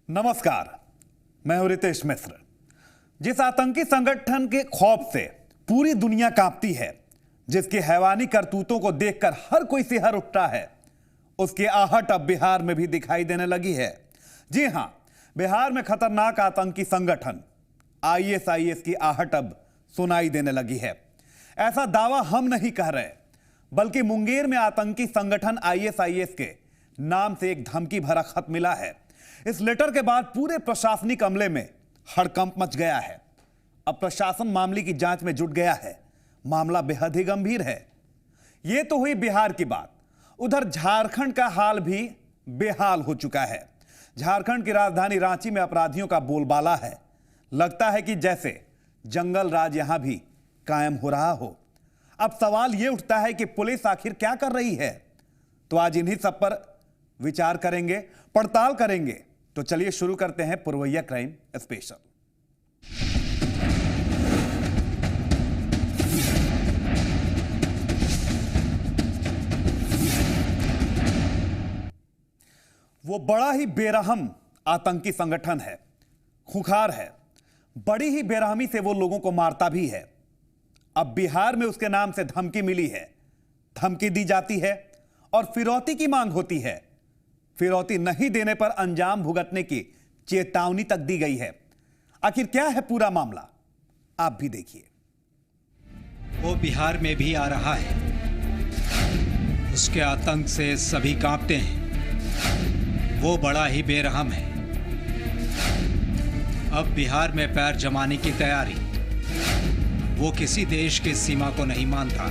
नमस्कार, मैं हूं रितेश मिश्र। जिस आतंकी संगठन के खौफ से पूरी दुनिया कांपती है, जिसकी हैवानी करतूतों को देखकर हर कोई सिहर उठता है, उसकी आहट अब बिहार में भी दिखाई देने लगी है। जी हां, बिहार में खतरनाक आतंकी संगठन आईएसआईएस की आहट अब सुनाई देने लगी है। ऐसा दावा हम नहीं कह रहे, बल्कि मुंगेर में आतंकी संगठन आईएसआईएस के नाम से एक धमकी भरा खत मिला है। इस लेटर के बाद पूरे प्रशासनिक अमले में हड़कंप मच गया है। अब प्रशासन मामले की जांच में जुट गया है। मामला बेहद ही गंभीर है। यह तो हुई बिहार की बात। उधर झारखंड का हाल भी बेहाल हो चुका है। झारखंड की राजधानी रांची में अपराधियों का बोलबाला है। लगता है कि जैसे जंगल राज यहां भी कायम हो रहा हो। अब सवाल यह उठता है कि पुलिस आखिर क्या कर रही है। तो आज इन्हीं सब पर विचार करेंगे, पड़ताल करेंगे। तो चलिए शुरू करते हैं पुरवैया क्राइम स्पेशल। वो बड़ा ही बेरहम आतंकी संगठन है, खूंखार है। बड़ी ही बेरहमी से वो लोगों को मारता भी है। अब बिहार में उसके नाम से धमकी मिली है, धमकी दी जाती है और फिरौती की मांग होती है। फिरौती नहीं देने पर अंजाम भुगतने की चेतावनी तक दी गई है। आखिर क्या है पूरा मामला, आप भी देखिए। वो बिहार में भी आ रहा है। उसके आतंक से सभी कांपते हैं। वो बड़ा ही बेरहम है। अब बिहार में पैर जमाने की तैयारी। वो किसी देश की सीमा को नहीं मानता।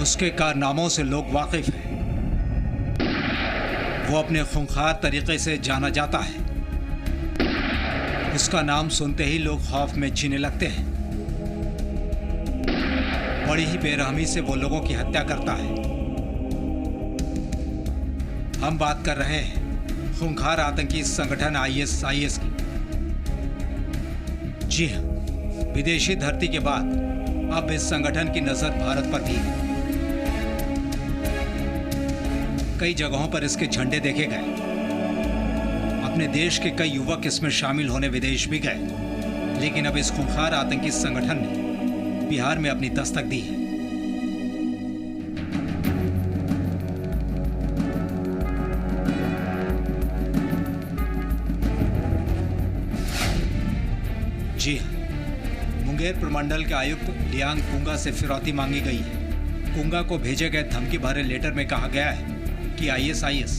उसके कारनामों से लोग वाकिफ हैं। वो अपने खूंखार तरीके से जाना जाता है। उसका नाम सुनते ही लोग खौफ में जीने लगते हैं। बड़ी ही बेरहमी से वो लोगों की हत्या करता है। हम बात कर रहे हैं खूंखार आतंकी संगठन आईएसआईएस की। जी हां, विदेशी धरती के बाद अब इस संगठन की नजर भारत पर भी है। कई जगहों पर इसके झंडे देखे गए। अपने देश के कई युवक इसमें शामिल होने विदेश भी गए। लेकिन अब इस खूंखार आतंकी संगठन ने बिहार में अपनी दस्तक दी है। जी हां, मुंगेर प्रमंडल के आयुक्त लियांग कुंगा से फिरौती मांगी गई है। कुंगा को भेजे गए धमकी भरे लेटर में कहा गया है कि आईएसआईएस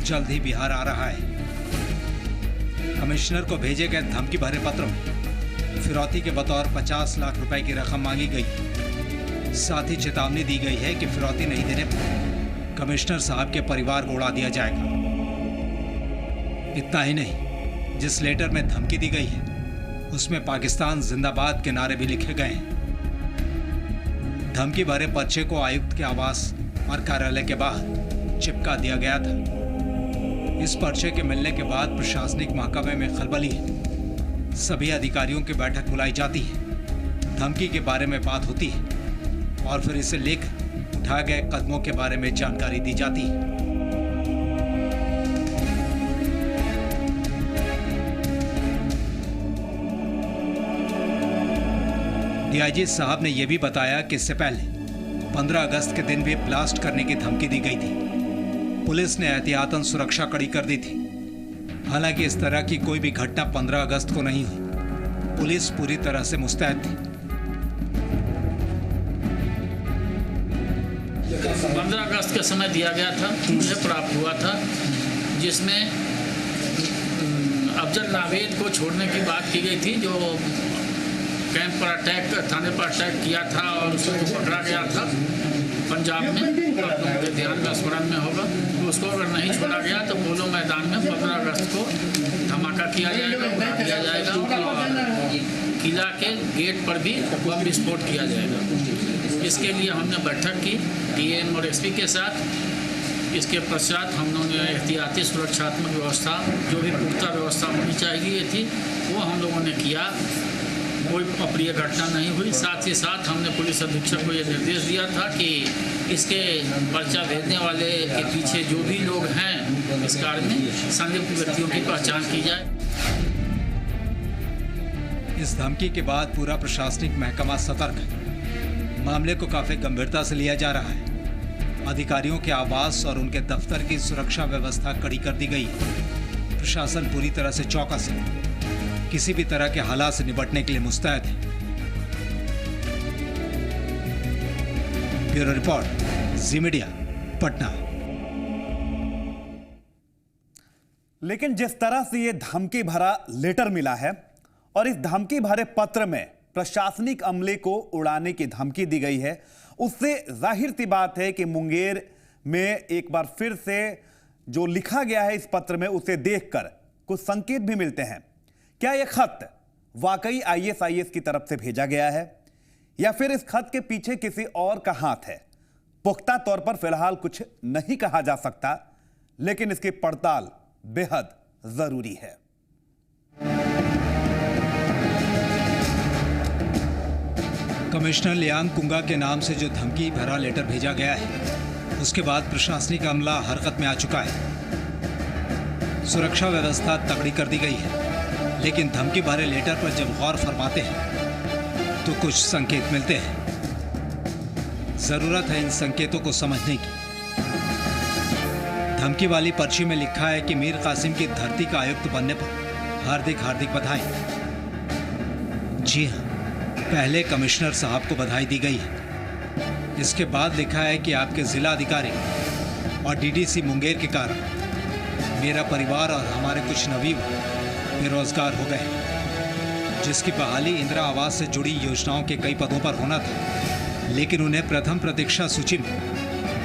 जल्द ही बिहार आ रहा है। कमिश्नर को भेजे गए धमकी भरे पत्र में फिरौती के बतौर 50 लाख रुपए की रकम मांगी गई। साथ ही चेतावनी दी गई है कि फिरौती नहीं देने पर कमिश्नर साहब के परिवार को उड़ा दिया जाएगा। इतना ही नहीं, जिस लेटर में धमकी दी गई है उसमें पाकिस्तान जिंदाबाद के नारे भी लिखे गए हैं। धमकी भरे पर्चे को आयुक्त के आवास और कार्यालय के बाहर चिपका दिया गया था। इस पर्चे के मिलने के बाद प्रशासनिक महकमे में खलबली है। सभी अधिकारियों की बैठक बुलाई जाती है। धमकी के बारे में बात होती है और फिर इसे लेकर उठाए गए कदमों के बारे में जानकारी दी जाती है। डीआईजी साहब ने यह भी बताया कि इससे पहले 15 अगस्त के दिन भी ब्लास्ट करने की धमकी दी गई थी। पुलिस ने एहतियातन सुरक्षा कड़ी कर दी थी। हालांकि इस तरह की कोई भी घटना 15 अगस्त को नहीं हुई। पुलिस पूरी तरह से मुस्तैद थी। 15 अगस्त का समय दिया गया था, मुझे प्राप्त हुआ था, जिसमें अफजल नावेद को छोड़ने की बात की गई थी, जो कैंप पर अटैक, थाने पर अटैक किया था और उसको पकड़ा गया था पंजाब में। आप लोगों के ध्यान में, स्मरण में होगा। तो उसको अगर नहीं छोड़ा गया तो पोलो मैदान में 15 अगस्त को धमाका किया जाएगा, उड़ा दिया जाएगा और किला के गेट पर भी बम विस्फोट किया जाएगा। इसके लिए हमने बैठक की डीएम और एसपी के साथ। इसके पश्चात हम लोगों ने एहतियाती सुरक्षात्मक व्यवस्था, जो भी पुख्ता व्यवस्था होनी चाहिए थी, वो हम लोगों ने किया। कोई अप्रिय घटना नहीं हुई। साथ ही साथ हमने पुलिस अधीक्षक को ये निर्देश दिया था कि इसके पर्चा भेजने वाले के पीछे जो भी लोग हैं इस कार्य में संदिग्ध व्यक्तियों की पहचान की जाए। इस धमकी के बाद पूरा प्रशासनिक महकमा सतर्क है। मामले को काफी गंभीरता से लिया जा रहा है। अधिकारियों के आवास और उनके दफ्तर की सुरक्षा व्यवस्था कड़ी कर दी गई है। प्रशासन पूरी तरह से चौकस है, किसी भी तरह के हालात से निपटने के लिए मुस्तैद है। ब्यूरो रिपोर्ट, जी मीडिया, पटना। लेकिन जिस तरह से यह धमकी भरा लेटर मिला है और इस धमकी भरे पत्र में प्रशासनिक अमले को उड़ाने की धमकी दी गई है, उससे जाहिर सी बात है कि मुंगेर में एक बार फिर से जो लिखा गया है इस पत्र में, उसे देखकर कुछ संकेत भी मिलते हैं। क्या यह खत वाकई आईएसआईएस की तरफ से भेजा गया है या फिर इस खत के पीछे किसी और का हाथ है? पुख्ता तौर पर फिलहाल कुछ नहीं कहा जा सकता, लेकिन इसकी पड़ताल बेहद जरूरी है। कमिश्नर लियांग कुंगा के नाम से जो धमकी भरा लेटर भेजा गया है, उसके बाद प्रशासनिक अमला हरकत में आ चुका है। सुरक्षा व्यवस्था तगड़ी कर दी गई है, लेकिन धमकी भरे लेटर पर जब गौर फरमाते हैं तो कुछ संकेत मिलते हैं। जरूरत है इन संकेतों को समझने की। धमकी वाली पर्ची में लिखा है कि मीर कासिम की धरती का आयुक्त बनने पर हार्दिक हार्दिक बधाई। जी हाँ, पहले कमिश्नर साहब को बधाई दी गई है। इसके बाद लिखा है कि आपके जिला अधिकारी और डीडीसी मुंगेर के कारण मेरा परिवार और हमारे कुछ नवयुवक बेरोजगार हो गए, जिसकी बहाली इंदिरा आवास से जुड़ी योजनाओं के कई पदों पर होना था, लेकिन उन्हें प्रथम प्रतीक्षा सूची में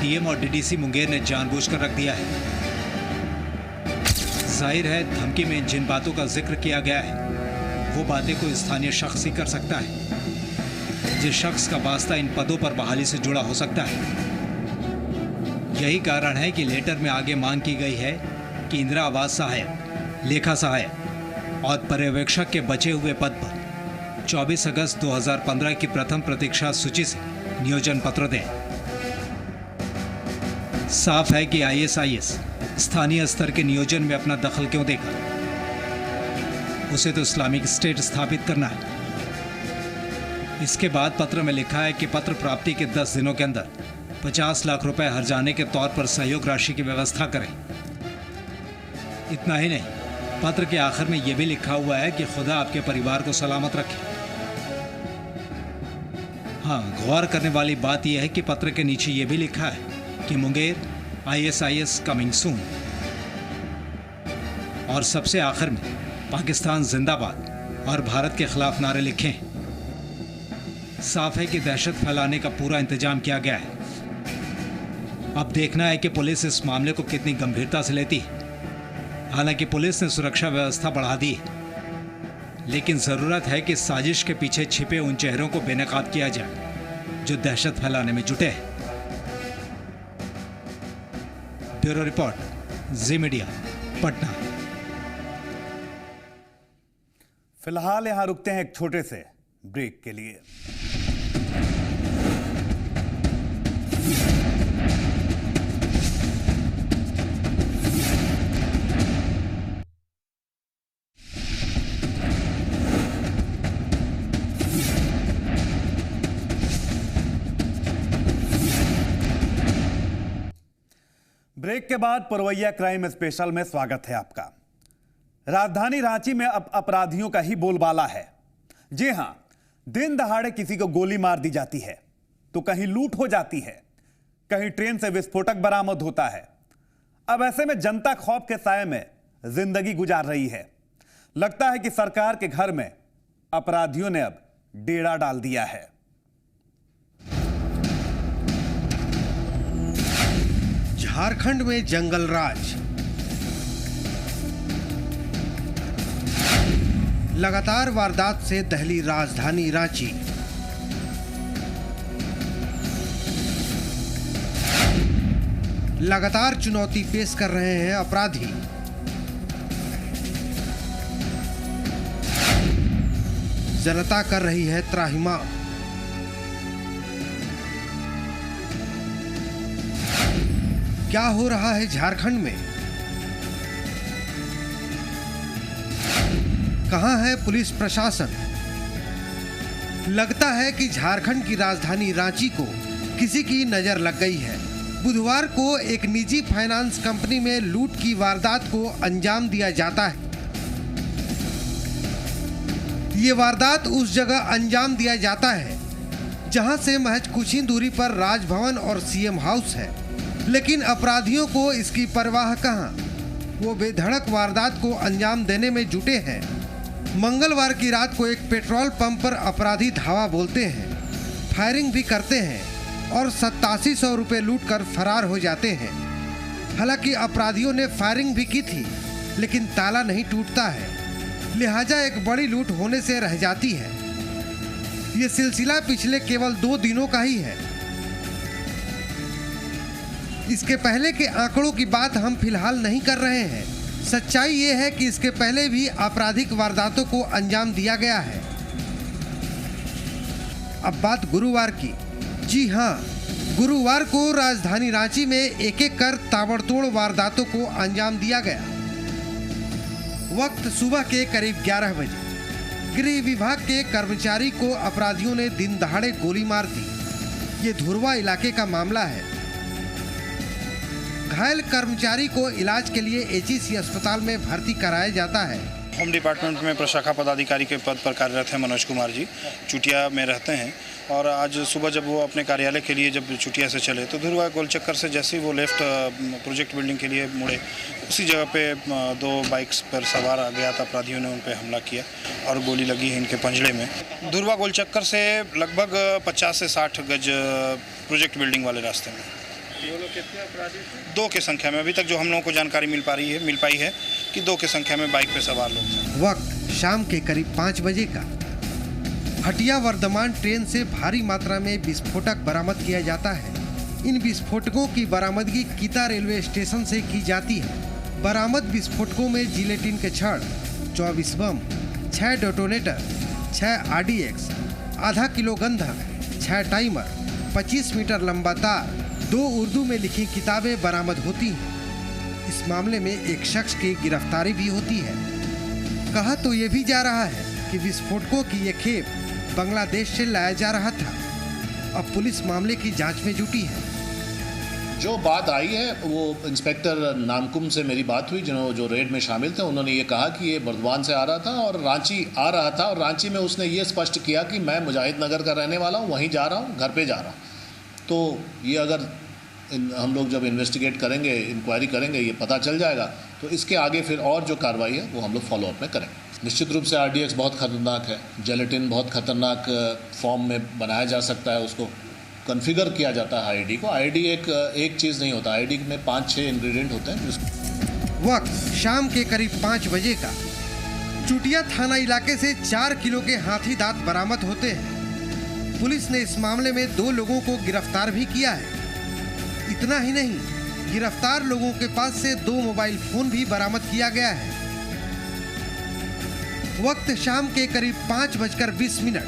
डीएम और डीडीसी मुंगेर ने जानबूझकर रख दिया है। जाहिर है धमकी में जिन बातों का जिक्र किया गया है वो बातें कोई स्थानीय शख्स ही कर सकता है, जिस शख्स का वास्ता इन पदों पर बहाली से जुड़ा हो सकता है। यही कारण है कि लेटर में आगे मांग की गई है कि इंदिरा आवास सहायक, लेखा सहायक और पर्यवेक्षक के बचे हुए पद पर 24 अगस्त 2015 की प्रथम प्रतीक्षा सूची से नियोजन पत्र दें। साफ है कि आईएसआईएस स्थानीय स्तर के नियोजन में अपना दखल क्यों देगा? उसे तो इस्लामिक स्टेट स्थापित करना है। इसके बाद पत्र में लिखा है कि पत्र प्राप्ति के 10 दिनों के अंदर 50 लाख रुपए हर्जाने के तौर पर सहयोग राशि की व्यवस्था करें। इतना ही नहीं, पत्र के आखिर में यह भी लिखा हुआ है कि खुदा आपके परिवार को सलामत रखे। हाँ, गौर करने वाली बात यह है कि पत्र के नीचे यह भी लिखा है कि मुंगेर आईएसआईएस कमिंग सून, और सबसे आखिर में पाकिस्तान जिंदाबाद और भारत के खिलाफ नारे लिखे। साफ है कि दहशत फैलाने का पूरा इंतजाम किया गया है। अब देखना है कि पुलिस इस मामले को कितनी गंभीरता से लेती है। हालांकि पुलिस ने सुरक्षा व्यवस्था बढ़ा दी है, लेकिन जरूरत है कि साजिश के पीछे छिपे उन चेहरों को बेनकाब किया जाए जो दहशत फैलाने में जुटे हैं। ब्यूरो रिपोर्ट, जी मीडिया, पटना। फिलहाल यहां रुकते हैं एक छोटे से ब्रेक के लिए। ब्रेक के बाद पुरवैया क्राइम स्पेशल में स्वागत है आपका। राजधानी रांची में अब अपराधियों का ही बोलबाला है। जी हां, दिन दहाड़े किसी को गोली मार दी जाती है, तो कहीं लूट हो जाती है, कहीं ट्रेन से विस्फोटक बरामद होता है। अब ऐसे में जनता खौफ के साए में जिंदगी गुजार रही है। लगता है कि सरकार के घर में अपराधियों ने अब डेरा डाल दिया है। झारखंड में जंगल राज, लगातार वारदात से दहली राजधानी रांची। लगातार चुनौती पेश कर रहे हैं अपराधी। जनता कर रही है त्राहिमाम। क्या हो रहा है झारखंड में? कहां है पुलिस प्रशासन? लगता है कि झारखंड की राजधानी रांची को किसी की नजर लग गई है। बुधवार को एक निजी फाइनेंस कंपनी में लूट की वारदात को अंजाम दिया जाता है। ये वारदात उस जगह अंजाम दिया जाता है जहां से महज कुछ ही दूरी पर राजभवन और सीएम हाउस है, लेकिन अपराधियों को इसकी परवाह कहां। वो बेधड़क वारदात को अंजाम देने में जुटे हैं। मंगलवार की रात को एक पेट्रोल पंप पर अपराधी धावा बोलते हैं, फायरिंग भी करते हैं और 8700 रुपये लूट कर फरार हो जाते हैं। हालांकि अपराधियों ने फायरिंग भी की थी, लेकिन ताला नहीं टूटता है, लिहाजा एक बड़ी लूट होने से रह जाती है। ये सिलसिला पिछले केवल 2 दिनों का ही है। इसके पहले के आंकड़ों की बात हम फिलहाल नहीं कर रहे हैं। सच्चाई ये है कि इसके पहले भी आपराधिक वारदातों को अंजाम दिया गया है। अब बात गुरुवार की। जी हां, गुरुवार को राजधानी रांची में एक-एक कर ताबड़तोड़ वारदातों को अंजाम दिया गया। वक्त सुबह के करीब 11 बजे। गृह विभाग के कर्मचारी को अपराधियों ने दिन दहाड़े गोली मार दी। ये धुरवा इलाके का मामला है। घायल कर्मचारी को इलाज के लिए एचईसी अस्पताल में भर्ती कराया जाता है। होम डिपार्टमेंट में प्रशाखा पदाधिकारी के पद पर कार्यरत हैं मनोज कुमार जी, चुटिया में रहते हैं। और आज सुबह जब वो अपने कार्यालय के लिए जब चुटिया से चले तो धुरवा गोलचक्कर से जैसे ही वो लेफ्ट प्रोजेक्ट बिल्डिंग के लिए मुड़े, उसी जगह पे 2 बाइक्स पर सवार आ गया था अपराधियों ने उन पर हमला किया और गोली लगी है इनके पंजड़े में। धुरवा गोलचक्कर से लगभग 50 से 60 गज प्रोजेक्ट बिल्डिंग वाले रास्ते में। वो लोग कितने अपराधी थे? 2 की संख्या में अभी तक जो हम लोगों को जानकारी मिल पाई है कि 2 की संख्या में बाइक पे सवार लोग थे। वक्त शाम के करीब 5 बजे का। हटिया वर्धमान ट्रेन से भारी मात्रा में विस्फोटक बरामद किया जाता है। इन विस्फोटकों की बरामदगी कीता रेलवे स्टेशन से की जाती है। बरामद विस्फोटकों में जिलेटिन के छड़, 24 बम, 6 डेटोनेटर, 6 RDX, आधा किलो गंधक, 6 टाइमर, 25 मीटर लंबा तार, 2 उर्दू में लिखी किताबें बरामद होती हैं। इस मामले में एक शख्स की गिरफ्तारी भी होती है। कहा तो ये भी जा रहा है कि विस्फोटकों की ये खेप बांग्लादेश से लाया जा रहा था। अब पुलिस मामले की जांच में जुटी है। जो बात आई है वो इंस्पेक्टर नामकुम से मेरी बात हुई, जो रेड में शामिल थे। उन्होंने ये कहा कि ये बर्दवान से आ रहा था और रांची आ रहा था, और रांची में उसने ये स्पष्ट किया कि मैं मुजाहिद नगर का रहने वाला हूँ, वहीं जा रहा हूँ, घर पे जा रहा हूँ। तो ये अगर हम लोग जब इन्वेस्टिगेट करेंगे, इंक्वायरी करेंगे, ये पता चल जाएगा, तो इसके आगे फिर और जो कार्रवाई है वो हम लोग फॉलोअप में करेंगे। निश्चित रूप से RDX बहुत खतरनाक है, जेलेटिन बहुत खतरनाक फॉर्म में बनाया जा सकता है, उसको कॉन्फ़िगर किया जाता है IED को। IED एक चीज़ नहीं होता, IED में 5-6 इंग्रेडिएंट होते हैं। वक्त शाम के करीब 5 बजे का। चुटिया थाना इलाके से 4 किलो के हाथी दांत बरामद होते हैं। पुलिस ने इस मामले में 2 लोगों को गिरफ्तार भी किया है। इतना ही नहीं, गिरफ्तार लोगों के पास से 2 मोबाइल फोन भी बरामद किया गया है। वक्त शाम के करीब 5:20।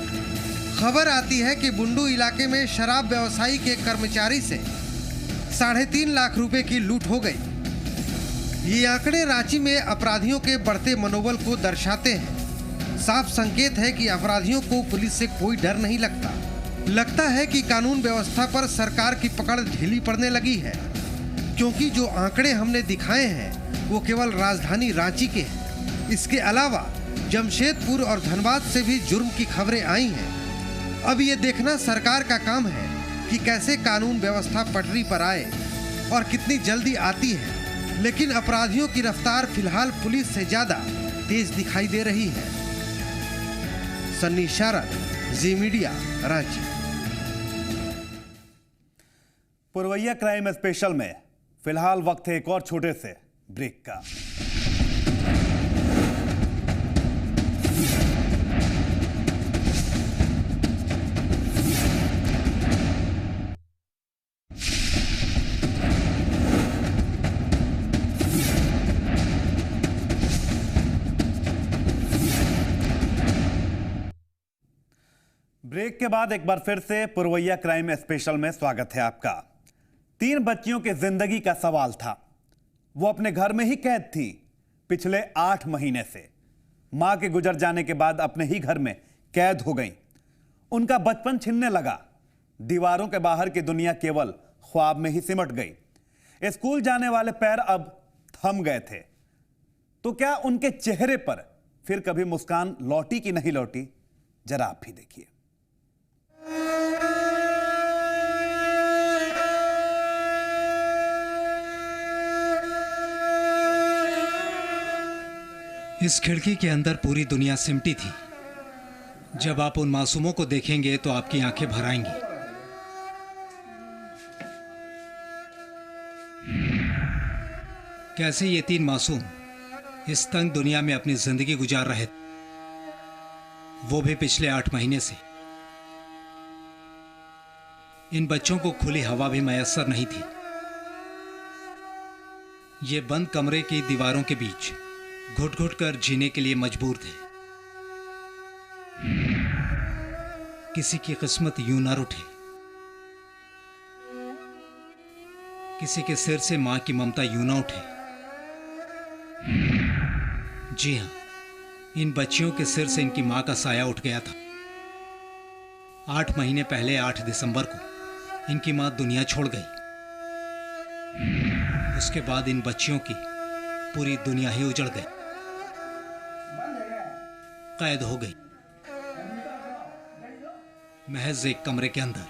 खबर आती है कि बुंडू इलाके में शराब व्यवसायी के कर्मचारी से 3.5 लाख रुपए की लूट हो गई। ये आंकड़े रांची में अपराधियों के बढ़ते मनोबल को दर्शाते हैं। साफ संकेत है कि अपराधियों को पुलिस से कोई डर नहीं लगता। लगता है कि कानून व्यवस्था पर सरकार की पकड़ ढीली पड़ने लगी है, क्योंकि जो आंकड़े हमने दिखाए हैं वो केवल राजधानी रांची के हैं। इसके अलावा जमशेदपुर और धनबाद से भी जुर्म की खबरें आई हैं। अब ये देखना सरकार का काम है कि कैसे कानून व्यवस्था पटरी पर आए और कितनी जल्दी आती है। लेकिन अपराधियों की रफ्तार फिलहाल पुलिस से ज्यादा तेज दिखाई दे रही है। सन्नी शारद, जी मीडिया, रांची। पुरवैया क्राइम स्पेशल में फिलहाल वक्त है एक और छोटे से ब्रेक का। ब्रेक के बाद एक बार फिर से पुरवैया क्राइम स्पेशल में स्वागत है आपका। 3 बच्चियों की जिंदगी का सवाल था। वो अपने घर में ही कैद थी पिछले 8 महीने से। मां के गुजर जाने के बाद अपने ही घर में कैद हो गई। उनका बचपन छिनने लगा। दीवारों के बाहर की दुनिया केवल ख्वाब में ही सिमट गई। स्कूल जाने वाले पैर अब थम गए थे। तो क्या उनके चेहरे पर फिर कभी मुस्कान लौटी कि नहीं लौटी, जरा आप भी देखिए। इस खिड़की के अंदर पूरी दुनिया सिमटी थी। जब आप उन मासूमों को देखेंगे तो आपकी आंखें भर आएंगी। कैसे ये 3 मासूम इस तंग दुनिया में अपनी जिंदगी गुजार रहे थे, वो भी पिछले 8 महीने से। इन बच्चों को खुली हवा भी मैसर नहीं थी। ये बंद कमरे की दीवारों के बीच घुट घुट कर जीने के लिए मजबूर थे। किसी की किस्मत यूं न रूठे, किसी के सिर से मां की ममता यूं न उठे। जी हां, इन बच्चियों के सिर से इनकी मां का साया उठ गया था। 8 महीने पहले 8 दिसंबर को इनकी मां दुनिया छोड़ गई। उसके बाद इन बच्चियों की पूरी दुनिया ही उजड़ गई, कैद हो गई महज एक कमरे के अंदर।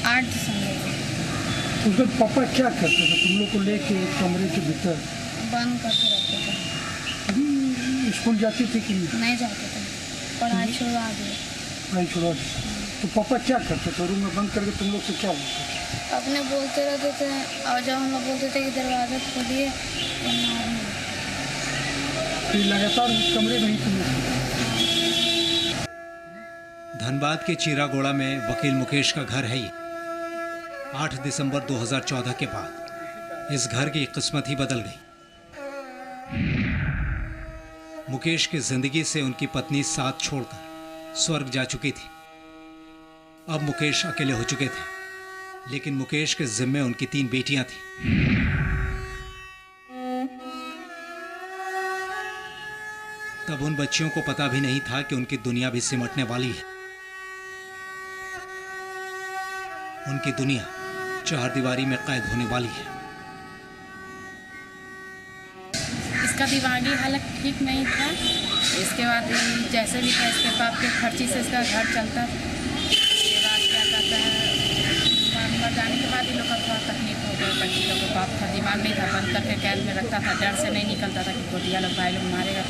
8 दिसंबर को उसके पापा क्या करते थे तुम लोग को लेके कमरे के भीतर? बंद करके रखते थे। स्कूल जाती थी कि नहीं जाते थे, पढ़ाई छुड़वा दिए। नहीं छुड़ा दी। तो पापा क्या करते थे रूम में बंद करके तुम लोग से क्या बोलते थे? अपने बोलते रहते थे, और जब हम लोग बोलते थे कि दरवाजा खोलिए तो मारने। फिर लगातार उस कमरे में ही तुम लोग? धनबाद के चीरागोड़ा में वकील मुकेश का घर है ये। 8 दिसंबर 2014 के बाद इस घर की किस्मत ही बदल गई। मुकेश की जिंदगी से उनकी पत्नी साथ छोड़कर स्वर्ग जा चुकी थी। अब मुकेश अकेले हो चुके थे, लेकिन मुकेश के जिम्मे उनकी 3 बेटियां थीं। तब उन बच्चियों को पता भी नहीं था कि उनकी दुनिया भी सिमटने वाली है। उनकी दुनिया 4 दीवारी में कैद होने वाली है। इसका दिमागी हालत ठीक नहीं था। इसके बाद जैसे भी था इसके बाप के खर्ची से इसका घर चलता था। इसके बाद क्या कहता है, मर जाने के बाद ही लोग का थोड़ा तकलीफ हो गई। बच्ची लोग को बाप था, दिमाग नहीं था, बंद करके कैद में रखता था। डर से नहीं निकलता था कि गोदिया लोग भाई लोग मारेगा तो।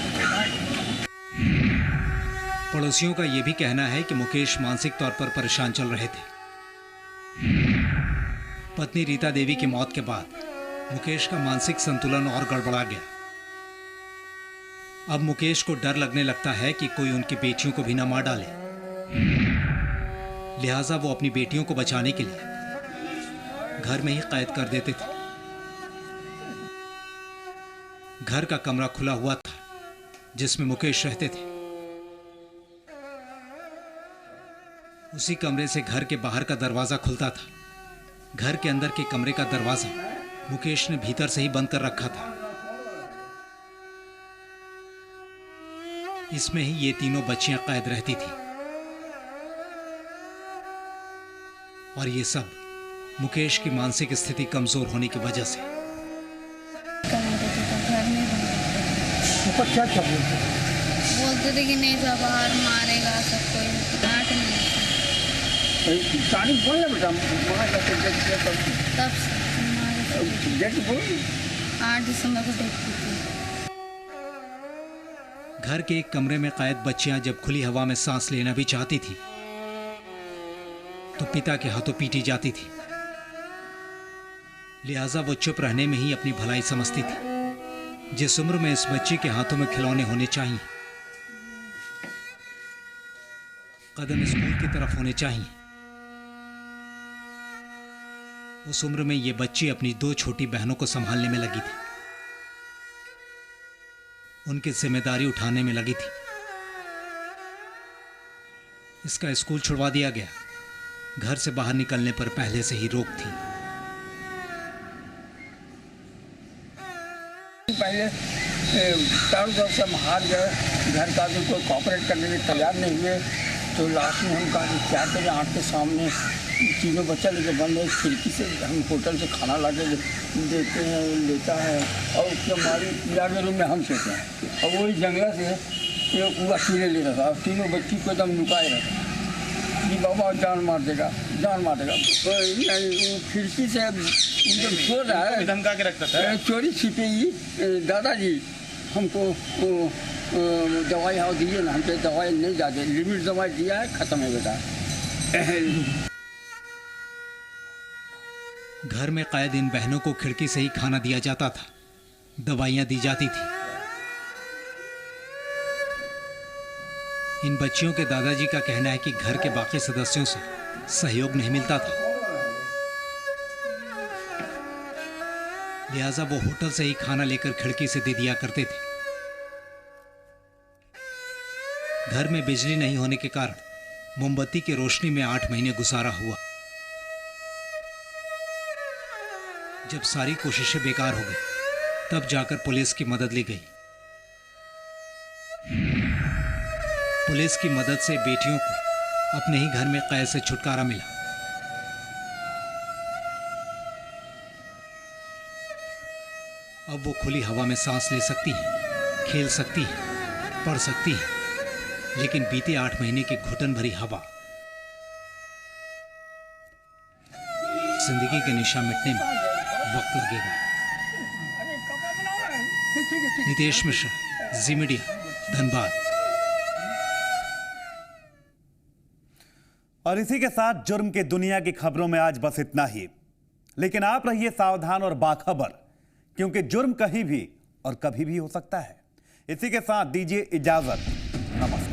पड़ोसियों का यह भी कहना है कि मुकेश मानसिक तौर पर परेशान चल रहे थे। पत्नी रीता देवी की मौत के बाद मुकेश का मानसिक संतुलन और गड़बड़ा गया। अब मुकेश को डर लगने लगता है कि कोई उनकी बेटियों को भी न मार डाले। लिहाजा वो अपनी बेटियों को बचाने के लिए घर में ही कैद कर देते थे। घर का कमरा खुला हुआ था जिसमें मुकेश रहते थे। उसी कमरे से घर के बाहर का दरवाजा खुलता था। घर के अंदर के कमरे का दरवाजा मुकेश ने भीतर से ही बंद कर रखा था। इसमें ही ये तीनों बच्चियां कैद रहती थी। और ये सब मुकेश की मानसिक स्थिति कमजोर होने की वजह से। पापा क्या क्या बोलते थे? बोलते थे कि नहीं जा बाहर, मारेगा सब कोई। 8 महीने कहानी बोल ना बेटा, तब से डेट बोल। 8 दिसंबर को डेट की थी। घर के एक कमरे में कैद बच्चियां जब खुली हवा में सांस लेना भी चाहती थी तो पिता के हाथों पीटी जाती थी। लिहाजा वो चुप रहने में ही अपनी भलाई समझती थी। जिस उम्र में इस बच्ची के हाथों में खिलौने होने चाहिए, कदम स्कूल की तरफ होने चाहिए, उस उम्र में ये बच्ची अपनी 2 छोटी बहनों को संभालने में लगी थी। उनकी जिम्मेदारी उठाने में लगी थी। इसका स्कूल छुड़वा दिया गया। घर से बाहर निकलने पर पहले से ही रोक थी। पहले चारों तरफ से हम हार गए, घर का भी कोई कॉपरेट करने के तैयार नहीं हुए, तो लास्ट में हम कहा कि क्या करें। आँख के सामने तीनों बच्चा लेके बंद है, खिड़की से हम होटल से खाना ला के देते हैं, लेता है, और उसके हमारी पीड़ा के रूम में हम सोते हैं। और वही जंगला से ये पूरा अकेले ले रहा था, और तीनों बच्ची को एकदम लुकाए रहा कि बाबा जान मार देगा, जान मार देगा। वो खिड़की से एकदम सो रहा है, धमका के रखता था। चोरी छिपे ही दादाजी हमको दवाई हाँ दीजिए ना, हमसे दवाई नहीं जाते, लिमिट दवाई दिया है, खत्म है बेटा। घर में कैद इन बहनों को खिड़की से ही खाना दिया जाता था, दवाइयां दी जाती थी। इन बच्चियों के दादाजी का कहना है कि घर के बाकी सदस्यों से सहयोग नहीं मिलता था, लिहाजा वो होटल से ही खाना लेकर खिड़की से दे दिया करते थे। घर में बिजली नहीं होने के कारण मोमबत्ती की रोशनी में 8 महीने गुजारा हुआ। जब सारी कोशिशें बेकार हो गई, तब जाकर पुलिस की मदद ली गई। पुलिस की मदद से बेटियों को अपने ही घर में कैद से छुटकारा मिला। अब वो खुली हवा में सांस ले सकती है, खेल सकती है, पढ़ सकती है, लेकिन बीते 8 महीने की घुटन भरी हवा जिंदगी के निशा मिटने में वक्त लगेगा। नितेश मिश्रा, जी मीडिया, धनबाद। और इसी के साथ जुर्म की दुनिया की खबरों में आज बस इतना ही। लेकिन आप रहिए सावधान और बाखबर, क्योंकि जुर्म कहीं भी और कभी भी हो सकता है। इसी के साथ दीजिए इजाजत। नमस्कार।